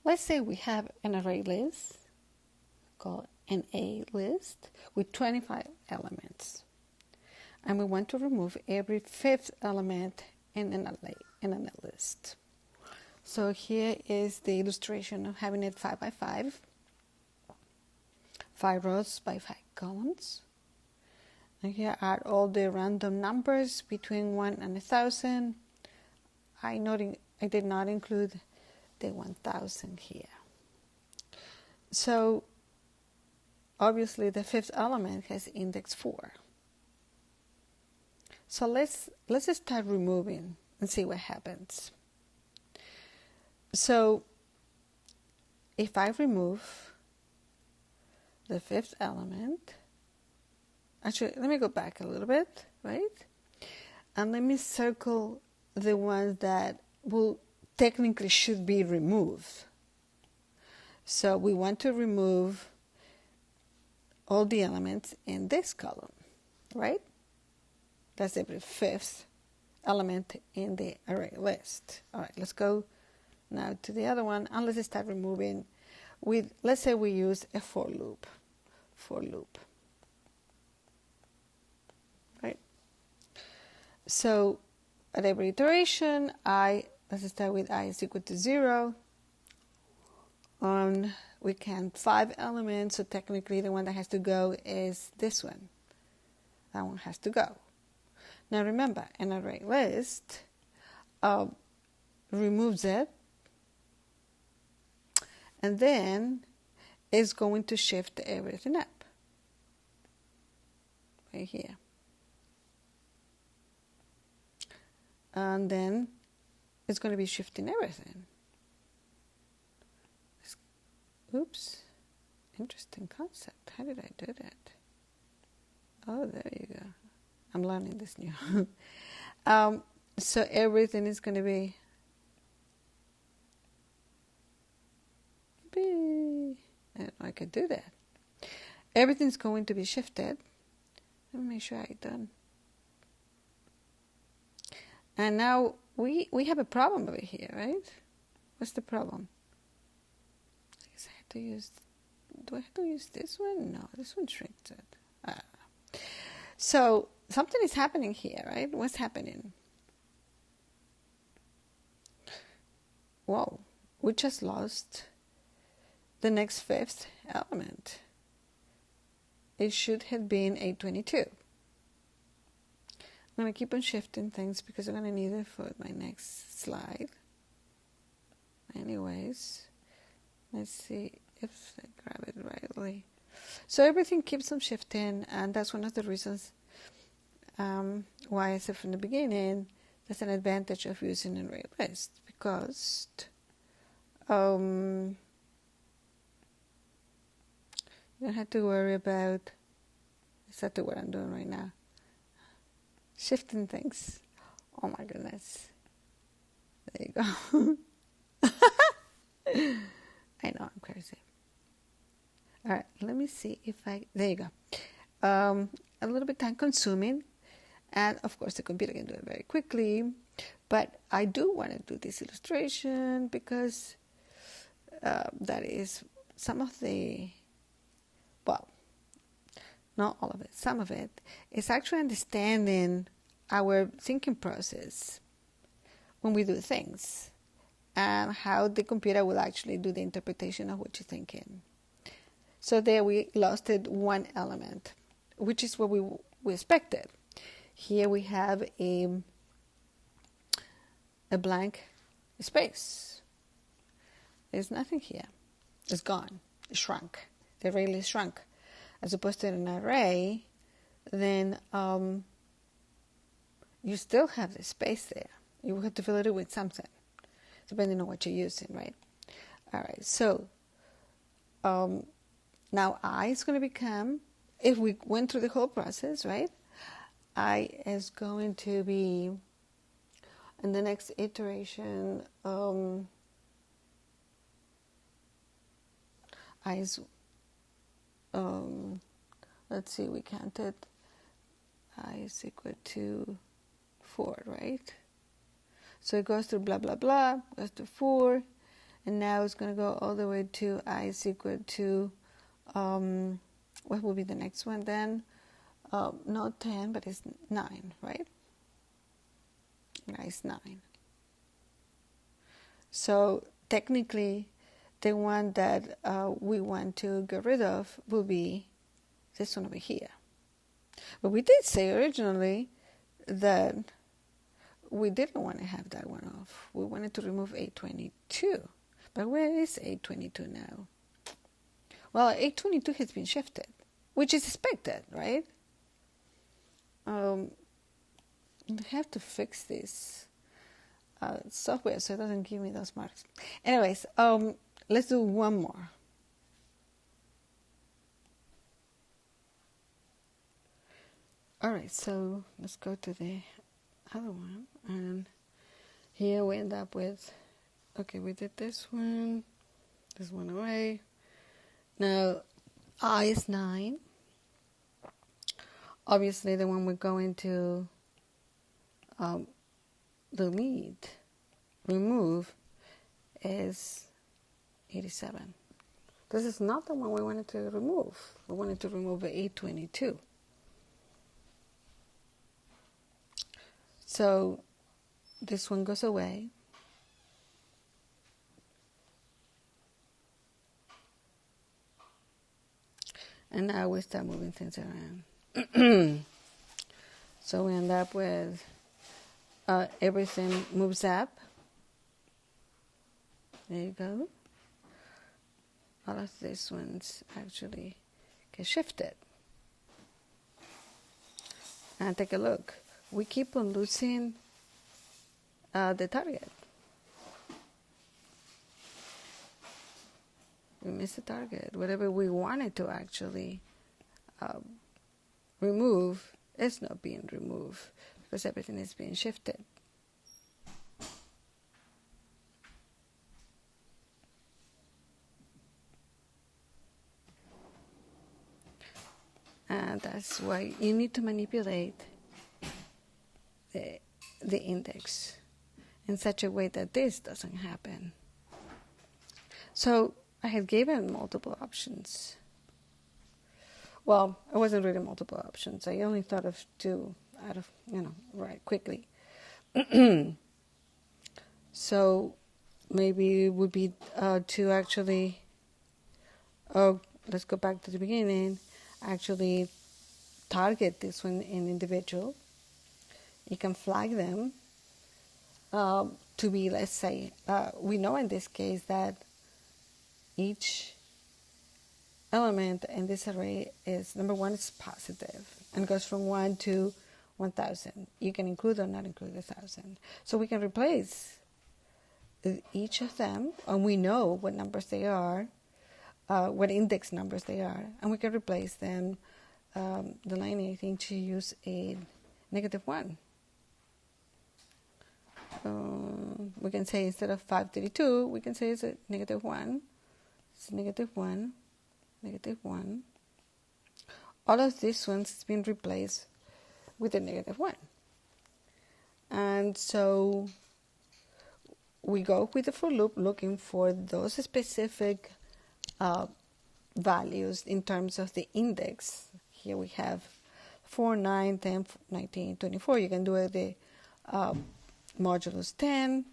Let's say we have an array list called an A list with 25 elements. And we want to remove every fifth element in an list. So here is the illustration of having it 5 by 5, 5 rows by 5 columns. And here are all the random numbers between 1 and 1,000. I did not include the 1,000 here. So obviously the fifth element has index 4. So let's start removing and see what happens. So if I remove the fifth element, actually let me go back a little bit, right? And let me circle the ones that will technically should be removed. So we want to remove all the elements in this column, right? That's every fifth element in the array list. All right, let's go now to the other one, and let's start removing with, let's say we use a for loop. Right? So at every iteration, let's start with I is equal to 0. We count 5 elements, so technically the one that has to go is this one. That one has to go. Now remember, an array list removes it, and then is going to shift everything up. Right here. And then it's going to be shifting everything. Oops, interesting concept. How did I do that? Oh, there you go. I'm learning this new. So everything is going to be, I don't know, I could do that. Everything's going to be shifted. Let me make sure I'm done. And now we have a problem over here, right? What's the problem? I guess I have to use, do I have to use this one? No, this one shrinks it. So something is happening here, right? What's happening? Whoa, we just lost the next fifth element. It should have been 822. I'm going to keep on shifting things because I'm going to need it for my next slide. Anyways, let's see if I grab it rightly. So everything keeps on shifting, and that's one of the reasons why I said from the beginning that's an advantage of using an ArrayList, because you don't have to worry about exactly what I'm doing right now. Shifting things. Oh my goodness. There you go. I know, I'm crazy. All right, let me see if there you go. A little bit time consuming, and of course the computer can do it very quickly, but I do want to do this illustration because that is some of the, well, not all of it, some of it is actually understanding our thinking process when we do things and how the computer will actually do the interpretation of what you're thinking. So there we lost it one element, which is what we expected. Here we have a blank space. There's nothing here. It's gone. It shrunk. The array list shrunk. As opposed to an array, then you still have the space there. You have to fill it with something, depending on what you're using, right? All right, so now I is going to become, if we went through the whole process, right? I is going to be, in the next iteration, I is, let's see, we counted I is equal to 4, right? So it goes through blah, blah, blah, goes to 4, and now it's going to go all the way to I is equal to, what will be the next one then? Not 10, but it's 9, right? Nice, 9. So technically, the one that we want to get rid of will be this one over here. But we did say originally that we didn't want to have that one off. We wanted to remove 822. But where is 822 now? Well, 822 has been shifted, which is expected, right? I have to fix this software so it doesn't give me those marks. Anyways, let's do one more. All right, so let's go to the other one, and here we end up with, okay, we did this one away. Now I is 9. Obviously the one we're going to remove is 87. This is not the one we wanted to remove. We wanted to remove 822. So this one goes away. And now we start moving things around. So we end up with everything moves up. There you go. All of these ones actually get shifted. And take a look. We keep on losing the target. We miss the target. Whatever we wanted to actually remove is not being removed because everything is being shifted. And that's why you need to manipulate the index in such a way that this doesn't happen. So I had given multiple options. Well, it wasn't really multiple options. I only thought of 2 out of, right, quickly. So maybe it would be to actually, let's go back to the beginning, actually target this one in individual. You can flag them to be, let's say, we know in this case that each element in this array is, number 1 is positive and goes from 1 to 1,000. You can include or not include 1,000. So we can replace each of them, and we know what numbers they are, what index numbers they are, and we can replace them, the line anything, to use a -1. We can say instead of 532, we can say it's a -1. It's -1, -1. All of these ones has been replaced with a -1. And so we go with the for loop looking for those specific values in terms of the index. Here we have 4, 9, 10, 19, 24. You can do it the modulus 10.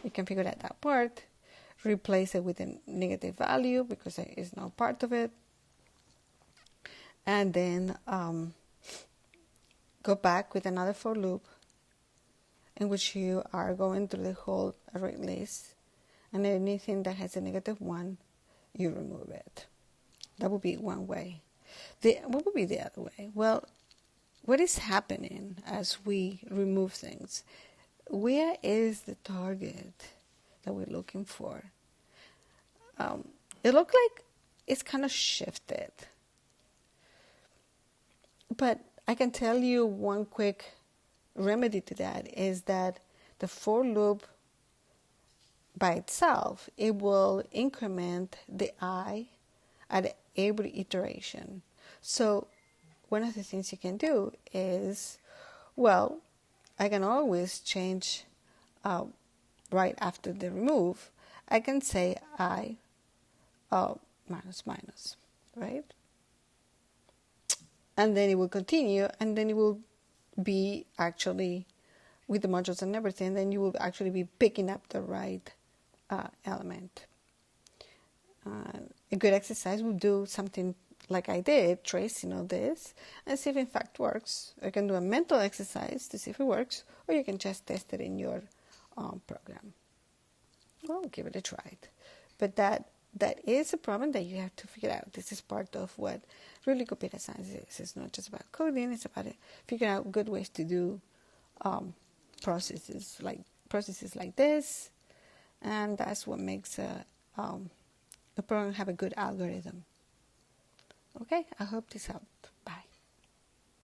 You can figure out that part. Replace it with a negative value because it is now part of it. And then go back with another for loop in which you are going through the whole array list, and anything that has a -1, you remove it. That would be one way. What would be the other way? Well, what is happening as we remove things? Where is the target that we're looking for? It looks like it's kind of shifted. But I can tell you one quick remedy to that is that the for loop by itself, it will increment the I at every iteration. So one of the things you can do is, well, I can always change right after the remove. I can say I minus minus, right? And then it will continue, and then it will be actually with the modules and everything, then you will actually be picking up the right element. A good exercise would do something like I did, tracing all this, and see if in fact works. You can do a mental exercise to see if it works, or you can just test it in your program. Well, give it a try. But that is a problem that you have to figure out. This is part of what really computer science is. It's not just about coding, it's about figuring out good ways to do processes like this, and that's what makes a program have a good algorithm. Okay, I hope this helped. Bye.